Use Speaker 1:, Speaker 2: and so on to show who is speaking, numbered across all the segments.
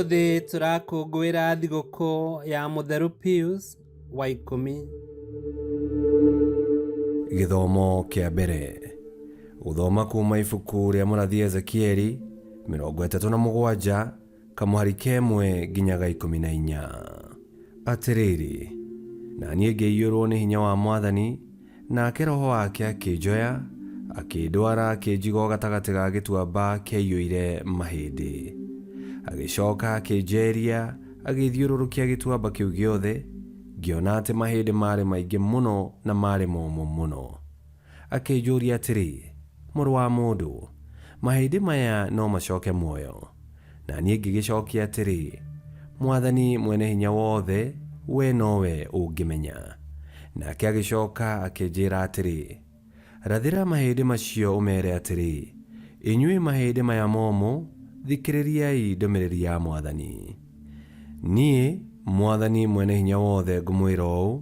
Speaker 1: Umuthi turakungwira thigũkũ ya Mũtheru Pius wa 10.
Speaker 2: Gĩthomo kĩa mbere. Gũthoma kuma ibuku rĩa mũrathi Ezekieli 37 kamũhari kemwe nginyaga 14. Atĩrĩrĩ, na niĩ ngĩiyũrwo nĩ hinya wa Mwathani, nake Roho wake akĩnjoya, akĩndwara akĩnjigwo gatagatĩ ga gĩtuamba kĩaiyũire mahĩndĩ. Agĩcoka akĩnjeria, agĩthiũrũrũkia gĩtuamba kĩu gĩothe, ngĩona atĩ mahĩndĩ marĩ maingĩ mũno na marĩ momũ mũno. Akĩnjũria atĩrĩ, mũrũ wa mũndũ, mahĩndĩ maya no macoke muoyo? Na niĩ ngĩgĩcokia atĩrĩ, Mwathani mwene hinya wothe, we nowe ũngĩmenya. Nake agĩcoka akĩnjĩra atĩrĩ, rathĩra mahĩndĩ macio ũmere atĩrĩ, inyuĩ mahĩndĩ maya momũ, thikĩrĩriai ndũmĩrĩri ya Mwathani. Niĩ, Mwathani mwene hinya wothe, ngũmwĩra ũũ,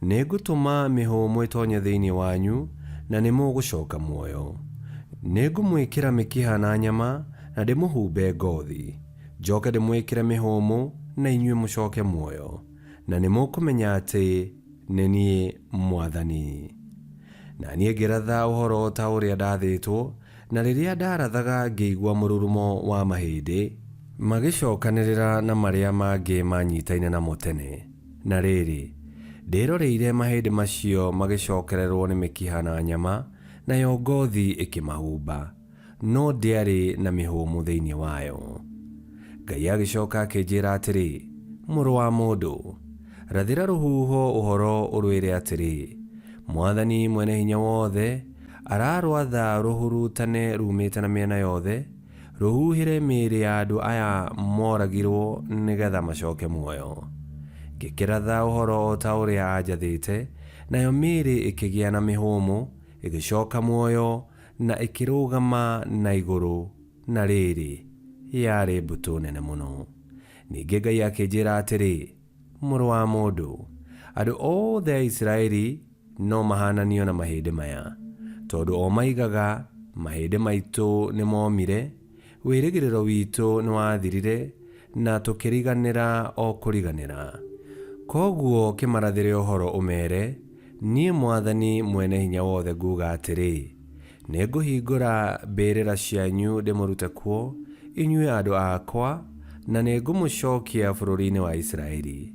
Speaker 2: nĩngũtũma mĩhũmũ ĩtonye thĩinĩ wanyu, na nĩmũgũcoka muoyo. Nĩngũmwĩkĩra mĩkiha na nyama, na ndĩmũhumbe ngothi, njoke ndĩmwĩkĩre mĩhũmũ, na inyuĩ mũcoke muoyo, na nĩmũkũmenya atĩ nĩ niĩ Mwathani. Na niĩ ngĩratha ũhoro ta ũrĩa ndathĩtwo, na rĩrĩa ndarathaga ngĩigua mũrurumo wa mahĩndĩ magĩcokanĩrĩra na marĩa mangĩ manyitaine namo tene. Na rĩrĩ, ndĩroreire mahĩndĩ macio magĩcokererwo nĩ mĩkiha na nyama, nayo ngothi ĩkĩmahumba, no ndĩarĩ na mĩhũmũ thĩinĩ wayo. Ngai agĩcoka akĩnjĩra atĩrĩ, mũrũ wa mũndũ, rathĩra rũhuho ũhoro ũrwĩre atĩrĩ, Mwathani mwene hinya wothe ararwatha rũhurutane rumĩte na mĩena yothe, rũhuhĩre mĩĩrĩ ya andũ aya moragirwo nĩgetha macoke muoyo. Ngĩkĩratha ũhoro o ta ũrĩa anjathĩte, nayo mĩĩrĩ ĩkĩgĩa na mĩhũmũ, ĩgĩcoka muoyo na ĩkĩrũgama na igũrũ, na rĩrĩ, yarĩ mbũtũ nene mũno. Ningĩ Ngai akĩnjĩra atĩrĩ, mũrũ wa mũndũ, andũ othe a Isiraeli no mahananio na mahĩndĩ maya, tondũ o maigaga, mahĩndĩ maitũ nĩ momire, wĩrĩgĩrĩro witũ nĩ wathirire, na tũkĩriganĩra o kũriganĩra. Koguo kĩmarathĩre ũhoro ũmere, niĩ Mwathani mwene hinya wothe nguuga atĩrĩ, nĩngũhingũra mbĩrĩra cianyu ndĩmũrute kuo, inyuĩ andũ akwa, na nĩngũmũcokia bũrũri-inĩ wa Isiraeli.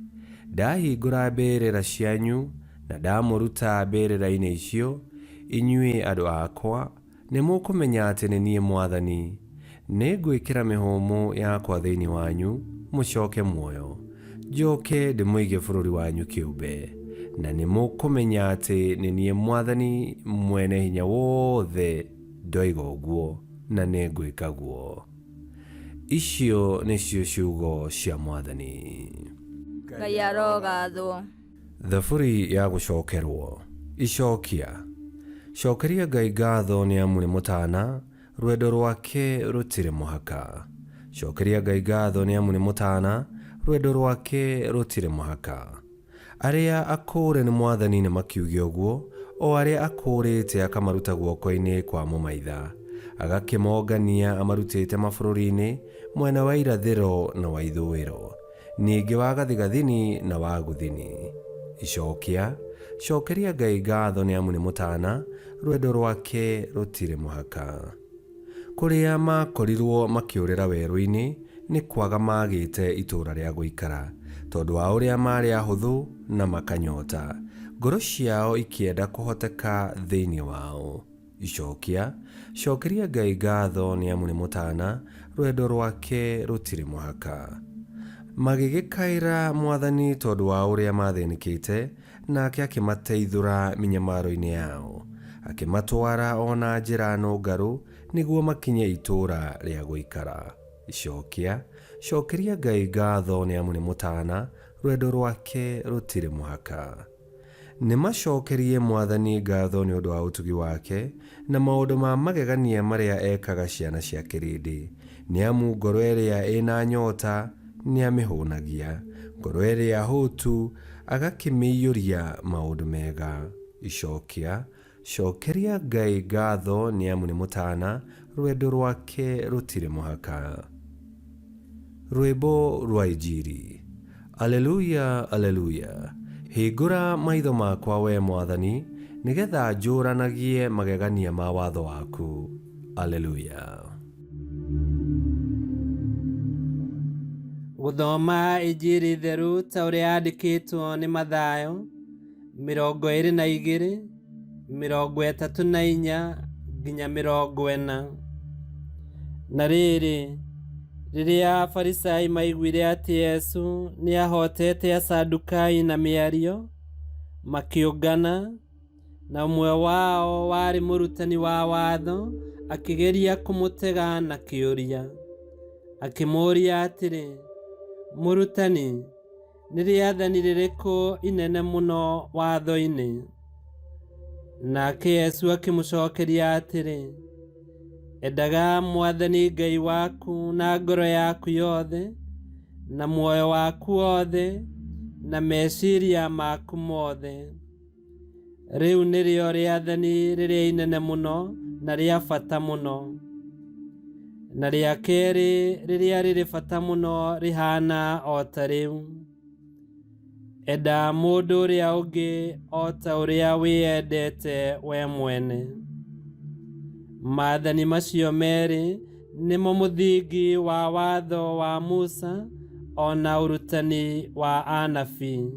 Speaker 2: Ndahingũra mbĩrĩra cianyu, na ndamũruta mbĩrĩra-inĩ icio, inyuĩ andũ akwa, nĩmũkũmenya atĩ nĩ niĩ Mwathani. Nĩngwĩkĩra mĩhũmũ yakwa thĩinĩ wanyu, mũcoke muoyo, njoke ndĩmũige bũrũri wanyu kĩũmbe, na nĩmũkũmenya atĩ nĩ niĩ Mwathani mwene hinya wothe ndoiga ũguo, na nĩngwĩka guo. Icio nĩcio ciugo cia Mwathani.
Speaker 3: Ngai arogathwo.
Speaker 2: Thaburi ya gũcokerwo. Icokia. Cokeria Ngai ngatho nĩ amu nĩ mũtana, rwendo rwake rũtirĩ mũhaka. Cokeria Ngai ngatho nĩ amu nĩ mũtana, rwendo rwake rũtirĩ mũhaka. Arĩa akũũre nĩ Mwathani nĩ makiuge ũguo, o arĩa akũũrĩte akamaruta guoko-inĩ kwa mũmaitha, agakĩmongania amarutĩte mabũrũri-inĩ, mwena wa irathĩro na wa ithũĩro, ningĩ wa gathigathini na wa gũthini. Icokia. Cokeria Ngai ngatho nĩ amu nĩ mũtana, rwendo rwake rũtirĩ mũhaka. Kũrĩa makorirwo makĩũrĩra werũ-inĩ, nĩ kwaga magĩte itũũra rĩa gũikara, tondũ wa ũrĩa marĩ ahũthũ na makanyota, ngoro ciao ikĩenda kũhoteka thĩinĩ wao. Icokia. Cokeria Ngai ngatho nĩ amu nĩ mũtana, rwendo rwake rũtirĩ mũhaka. Magĩgĩkaĩra Mwathani tondũ wa ũrĩa mathĩnĩkĩte, nake akĩmateithũra mĩnyamaro-inĩ yao, akĩmatwara ona njĩra nũngarũ nĩguo makinye itũũra rĩa gũikara. Icokia. Cokeria Ngai ngatho nĩ amu nĩ mũtana, rwendo rwake rũtirĩ mũhaka. Nĩmacokerie Mwathani ngatho nĩ ũndũ wa ũtugi wake, na maũndũ ma magegania marĩa ekaga ciana cia kĩrĩndĩ, nĩ amu ngoro ĩrĩa ĩna nyota nĩ amĩhũnagia, ngoro ĩrĩa hũtu agakĩmĩiyũria maũndũ mega. Icokia. Cokeria Ngai ngatho nĩ amu nĩ mũtana, rwendo rwake rũtirĩ mũhaka. Rwĩmbo rwa Injiri. Aleluya, aleluya. Hingũra maitho makwa we Mwathani, nĩgetha njũranagie magegania ma watho waku. Aleluya.
Speaker 1: Gũthoma Injiri theru ta ũrĩa yandĩkĩtwo nĩ Mathayo 22, 34 nginya 40. Na rĩrĩ, rĩrĩa Afarisai maiguire atĩ Yesu nĩ ahotete Asadukai na mĩario, makĩũngana, na ũmwe wao warĩ mũrutani wa watho, akĩgeria kũmũtega na kĩũria. Akĩmũũria atĩrĩ, Mũrutani, nĩ rĩathani rĩrĩkũ inene mũno watho-inĩ? Nake Yesu akĩmũcokeria atĩrĩ, endaga Mwathani Ngai waku na ngoro yaku yothe, na muoyo waku wothe, na meciria maku mothe. Rĩu nĩrĩo rĩathani rĩrĩa inene mũno na rĩa bata mũno. Na rĩa kerĩ rĩrĩa rĩrĩ bata mũno rĩhana o ta rĩu. Enda mũndũ ũrĩa ũngĩ o ta ũrĩa wĩyendete we mwene. Maathani macio merĩ nĩmo mũthingi wa watho wa Musa o na ũrutani wa anabii.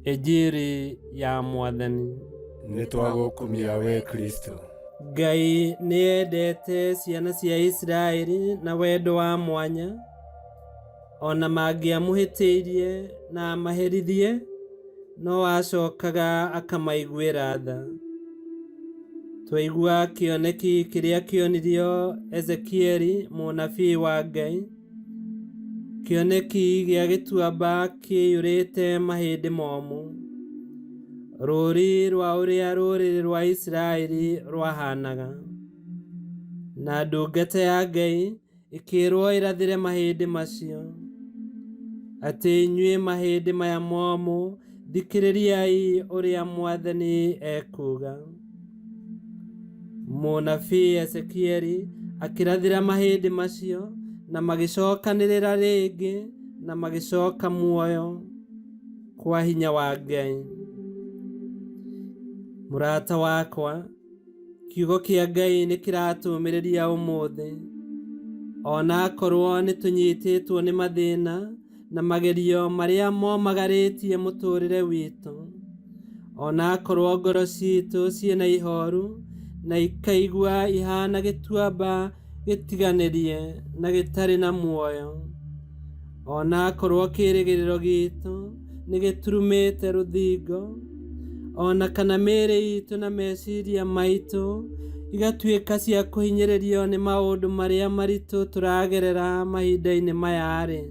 Speaker 1: Injiri ya Mwathani.
Speaker 4: Nĩtwagũkumia we Kristo.
Speaker 1: Ngai nĩendete ciana cia Isiraeli na wendo wa mwanya, ona mangĩamũhĩtĩirie na amaherithie, no acokaga akamaiguĩra tha. Twaigua kĩoneki kĩrĩa kĩonirio Ezekieli mũnabii wa Ngai, kĩoneki gĩa gĩtuamba kĩiyũrĩte mahĩndĩ momũ, rũũri rwa ũrĩa rũrĩrĩ rwa Isiraeli rwahanaga. Na ndungata ya Ngai ĩkĩrwo ĩrathĩre mahĩndĩ macio, atĩ inyuĩ mahĩndĩ maya momũ, thikĩrĩriai ũrĩa Mwathani ekuuga. Mũnabii Ezekieli akĩrathĩra mahĩndĩ macio, na magĩcokanĩrĩra rĩngĩ, na magĩcoka muoyo kwa hinya wa Ngai. Mũrata wakwa, kiugo kĩa Ngai nĩ kĩratũũmĩrĩria ũmũthĩ, ona akorwo nĩ tũnyitĩtwo nĩ mathĩna na magerio marĩa momagarĩtie mũtũũrĩre witũ, ona akorwo ngoro citũ ciĩna ihooru na ikaigua ihana gĩtuamba gĩtiganĩrie na gĩtarĩ na muoyo, ona akorwo kĩĩrĩgĩrĩro gitũ nĩ gĩturumĩte rũthingo, ona kana mĩĩrĩ itũ na meciria maitũ igatuĩka cia kũhinyĩrĩrio nĩ maũndũ marĩa maritũ tũragerera mahinda-inĩ maya-rĩ,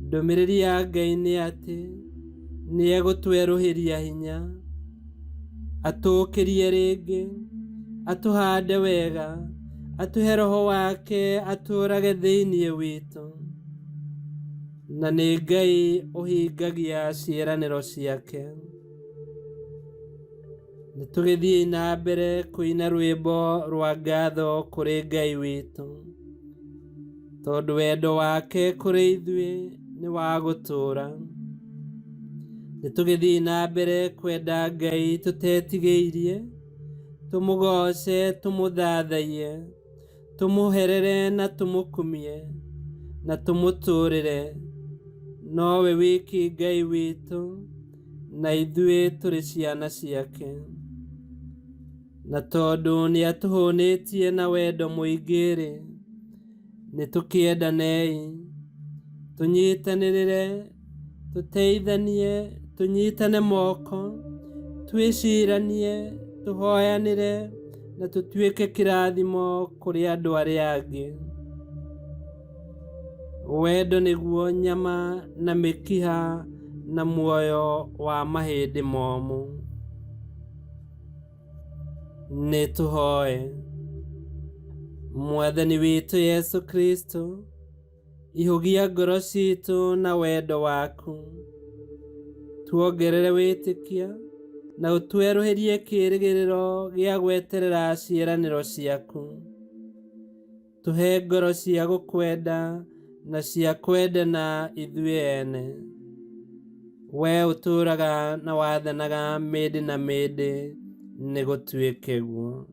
Speaker 1: ndũmĩrĩri ya Ngai nĩ atĩ nĩ egũtwerũhĩria hinya, atũũkĩrie rĩngĩ, atũhande wega, atũhe Roho wake atũũrage thĩinĩ witũ. Na nĩ Ngai ũhingagia ciĩranĩro ciake. Nĩtũgĩthiĩ na mbere kũina rwĩmbo rwa ngatho kũrĩ Ngai witũ, tondũ wendo wake kũrĩ ithuĩ nĩ wa gũtũũra. Nĩtũgĩthiĩ na mbere kwenda Ngai tũtetigĩirie, tũmũgooce, tũmũthathaiye, tũmũherere na tũmũkumie, na tũmũtũũrĩre. Nowe wiki Ngai witũ, na ithuĩ tũrĩ ciana ciake. Na tondũ nĩatũhũnĩtie na wendo mũingĩ-rĩ, nĩtũkĩendanei, tũnyitanĩrĩre, tũteithanie, tũnyitane moko, twĩciranie, tũhoyanĩre, na tũtuĩke kĩrathimo kũrĩ andũ arĩa angĩ. Wendo nĩguo nyama na mĩkiha na muoyo wa mahĩndĩ momũ. Nĩtũhoe. Mwathani witũ Yesu Kristo, ihũgia ngoro citũ na wendo waku, tuongerere wĩtĩkia na ũtwerũhĩrie kĩĩrĩgĩrĩro gĩa gweterera ciĩranĩro ciaku. tuhe ngoro cia gũkwenda na cia kwendana ithuĩ ene. We ũtũũraga na wathanaga mĩndĩ na mĩndĩ, nĩ gũtuĩke guo.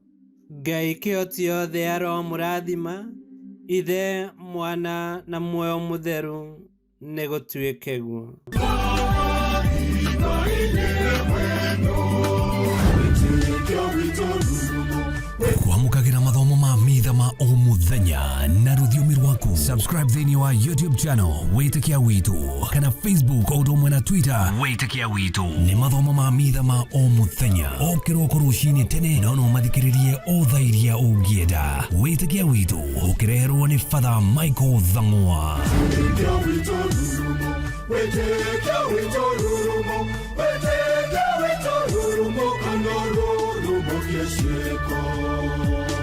Speaker 1: Ngai kĩhoti othe aromũrathima, Ithe, Mwana na Muoyo Mũtheru, nĩ gũtuĩke guo.
Speaker 5: Kwamũkagĩra mathomo ma mitha ma o mũthenya na rũthiomi rwaku. Subscribe thĩinĩ wa YouTube channel Wĩtĩkia Witũ, kana Facebook o ũndũ ũmwe na Twitter Wĩtĩkia Witũ. Nĩ mathomo ma mitha ma o mũthenya, o kĩroko rũcinĩ tene, no mathikĩrĩrie o thaa iria ũngĩenda. Wĩtĩkia Witũ ũkĩreherwo nĩ Father Michael Thang'wa. Wĩtĩkia Witũ rurumo, Wĩtĩkia Witũ rurumo, Wĩtĩkia Witũ rurumo, kana rurumo kĩciĩko.